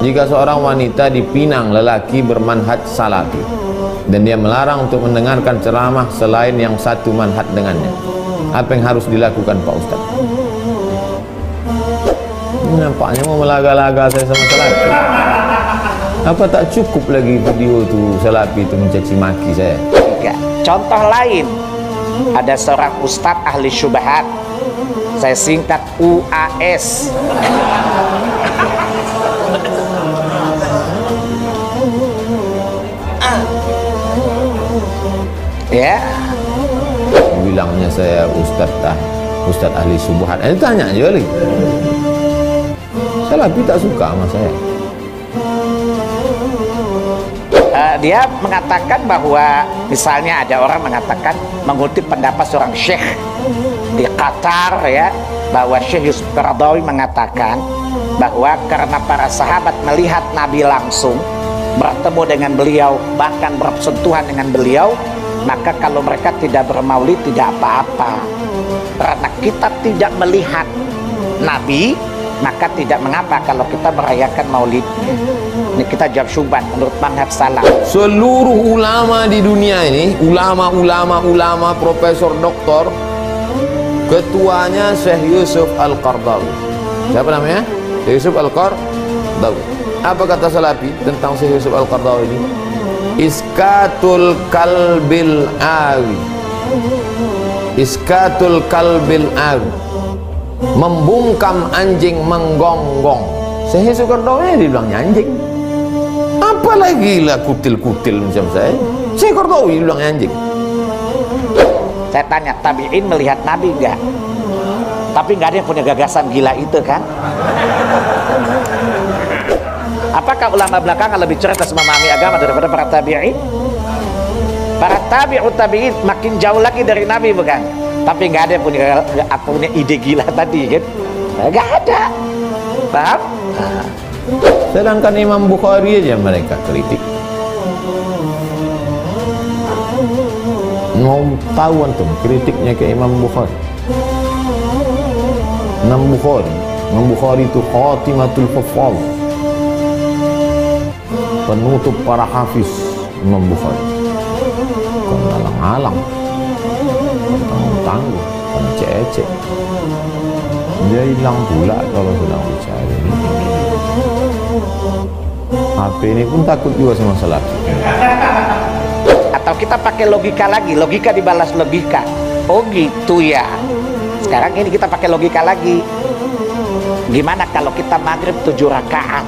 jika seorang wanita dipinang lelaki bermanhaj salafi dan dia melarang untuk mendengarkan ceramah selain yang satu manhaj dengannya, apa yang harus dilakukan Pak Ustaz? Nampaknya mau melaga-laga saya sama salafi. Apa tak cukup lagi video tu salafi itu mencaci maki saya? Contoh lain, ada seorang ustadz ahli syubhat, saya singkat UAS. Ya, bilangnya saya ustadz ahli syubhat. Tanya aja lagi. Salafi tak suka sama saya. Dia mengatakan bahwa misalnya ada orang mengatakan, mengutip pendapat seorang syekh di Qatar ya, bahwa Syekh Yusuf Qaradawi mengatakan bahwa karena para sahabat melihat Nabi langsung, bertemu dengan beliau, bahkan bersentuhan dengan beliau, maka kalau mereka tidak bermaulid tidak apa-apa. Karena kita tidak melihat Nabi, maka tidak mengapa kalau kita merayakan maulidnya. Ini kita jawab syubhat menurut manhaj salaf. Seluruh ulama di dunia ini, ulama, profesor, doktor, ketuanya Syekh Yusuf Al-Qaradawi. Siapa namanya? Syekh Yusuf Al-Qaradawi. Apa kata salafi tentang Syekh Yusuf Al-Qaradawi ini? Iskatul kalbil awi, iskatul kalbil awi, membungkam anjing menggonggong. Syekh Yusuf Qaradawi dibilangnya anjing, apalagi lah kutil-kutil macam saya. Syekh Qaradawi dibilangnya anjing. Saya tanya, tabi'in melihat Nabi enggak? Tapi enggak ada yang punya gagasan gila itu kan? Apakah ulama belakangan lebih cerdas memahami agama daripada para tabi'in? Para tabi'in makin jauh lagi dari Nabi bukan? Tapi nggak ada yang punya ide gila tadi kan? Nggak ada. Paham? Sedangkan Imam Bukhari aja mereka kritik. Mau tahu antum kritiknya ke Imam Bukhari? Imam Bukhari itu khatimatul huffaz, penutup para hafiz. Imam Bukhari bukan alang-alang, tangguh, bukan cecek. Dia hilang pula kalau sedang bicara ini. HP ini pun takut juga sama salafi. Atau kita pakai logika lagi, logika dibalas logika. Oh gitu ya. Sekarang ini kita pakai logika lagi. Gimana kalau kita maghrib 7 rakaat?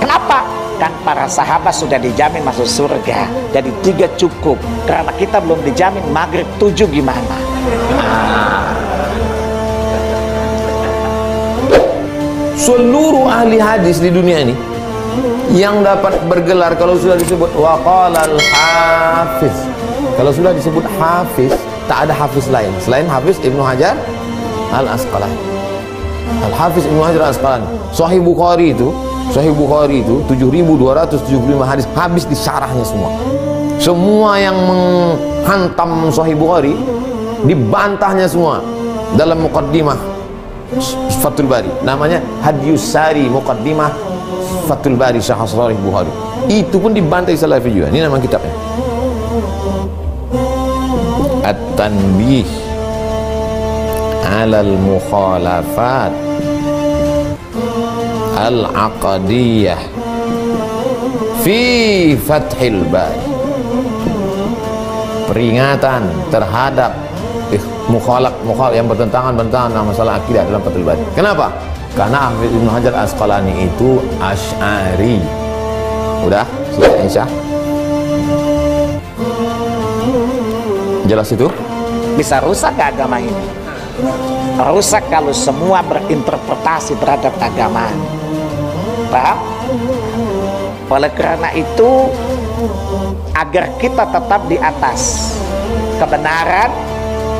Kenapa? Kan para sahabat sudah dijamin masuk surga, jadi 3 cukup. Karena kita belum dijamin, maghrib 7 gimana? Seluruh ahli hadis di dunia ini yang dapat bergelar kalau sudah disebut waqalal hafiz, kalau sudah disebut hafiz, tak ada hafiz lain selain Hafiz Ibnu Hajar Al-Asqalani. Al-Hafiz Ibnu Hajar Al-Asqalani. Sahih Bukhari itu 7.275 hadis habis di syarahnya semua. Semua yang menghantam Sahih Bukhari dibantahnya semua dalam muqaddimah Fathul Bari. Namanya Hadiyus Sari Muqaddimah Fathul Bari Syarh Sahih Bukhari. Itu pun dibantai salafi juga. Ini nama kitabnya. At-Tanbih 'alal mukhalafat al-aqdiyah fi Fathil Bari. Peringatan terhadap mukhalaf yang bertentangan dengan masalah akidah dalam Fathul Bari. Kenapa? Karena Hafiz Ibnu Hajar Asqalani itu Asy'ari. Udah, sudah Insya. Jelas itu? Bisa rusak agama ini. Rusak kalau semua berinterpretasi terhadap agama. Paham? Oleh karena itu, agar kita tetap di atas kebenaran,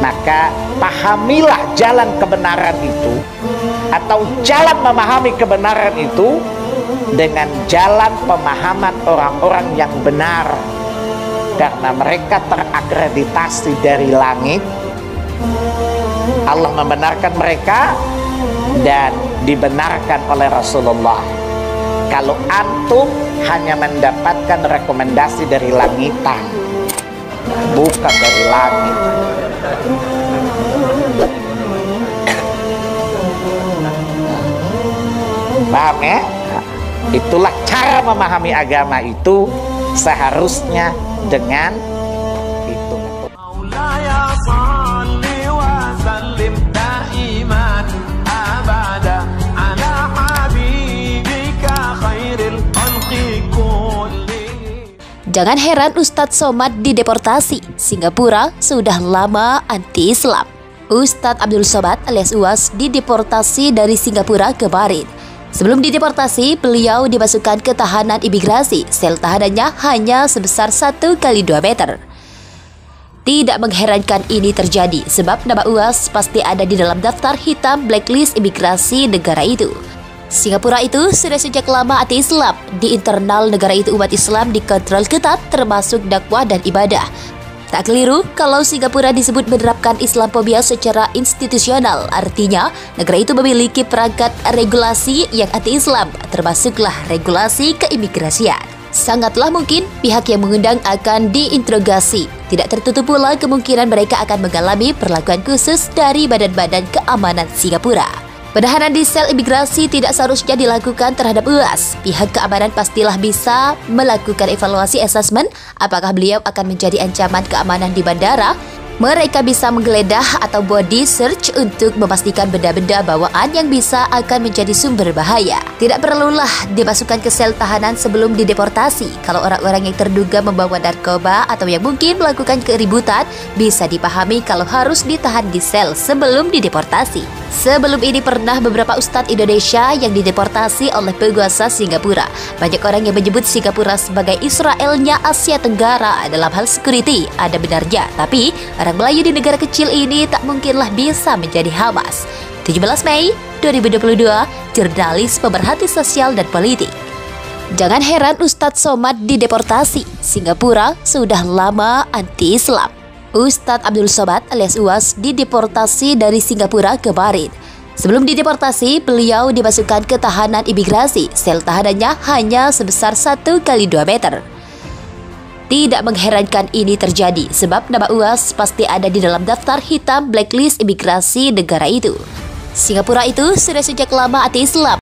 maka pahamilah jalan kebenaran itu, atau jalan memahami kebenaran itu dengan jalan pemahaman orang-orang yang benar, karena mereka terakreditasi dari langit. Allah membenarkan mereka dan dibenarkan oleh Rasulullah. kalau antum hanya mendapatkan rekomendasi dari langitan, bukan dari langit. Paham ya? Itulah cara memahami agama itu seharusnya dengan itu. Jangan heran Ustadz Somad dideportasi. Singapura sudah lama anti-Islam. Ustadz Abdul Somad alias UAS dideportasi dari Singapura kemarin. Sebelum dideportasi, beliau dimasukkan ke tahanan imigrasi. Sel tahanannya hanya sebesar 1x2 meter. Tidak mengherankan ini terjadi, sebab nama UAS pasti ada di dalam daftar hitam blacklist imigrasi negara itu. Singapura itu sudah sejak lama anti-Islam. Di internal negara itu umat Islam dikontrol ketat, termasuk dakwah dan ibadah. Tak keliru kalau Singapura disebut menerapkan Islamophobia secara institusional. Artinya, negara itu memiliki perangkat regulasi yang anti-Islam, termasuklah regulasi keimigrasian. Sangatlah mungkin pihak yang mengundang akan diinterogasi. Tidak tertutup pula kemungkinan mereka akan mengalami perlakuan khusus dari badan-badan keamanan Singapura. Penahanan di sel imigrasi tidak seharusnya dilakukan terhadap UAS. Pihak keamanan pastilah bisa melakukan evaluasi asesmen apakah beliau akan menjadi ancaman keamanan di bandara. Mereka bisa menggeledah atau body search untuk memastikan benda-benda bawaan yang bisa akan menjadi sumber bahaya. Tidak perlulah dimasukkan ke sel tahanan sebelum dideportasi. Kalau orang-orang yang terduga membawa narkoba atau yang mungkin melakukan keributan, bisa dipahami kalau harus ditahan di sel sebelum dideportasi. Sebelum ini pernah beberapa ustadz Indonesia yang dideportasi oleh penguasa Singapura. Banyak orang yang menyebut Singapura sebagai Israelnya Asia Tenggara dalam hal security. Ada benarnya, tapi orang Melayu di negara kecil ini tak mungkinlah bisa menjadi Hamas. 17 Mei 2022, jurnalis pemerhati sosial dan politik. Jangan heran Ustadz Somad dideportasi. Singapura sudah lama anti-Islam. Ustadz Abdul Somad alias UAS dideportasi dari Singapura kemarin. Sebelum dideportasi, beliau dimasukkan ke tahanan imigrasi. Sel tahanannya hanya sebesar 1x2 meter. Tidak mengherankan ini terjadi, sebab nama UAS pasti ada di dalam daftar hitam blacklist imigrasi negara itu. Singapura itu sudah sejak lama anti-Islam.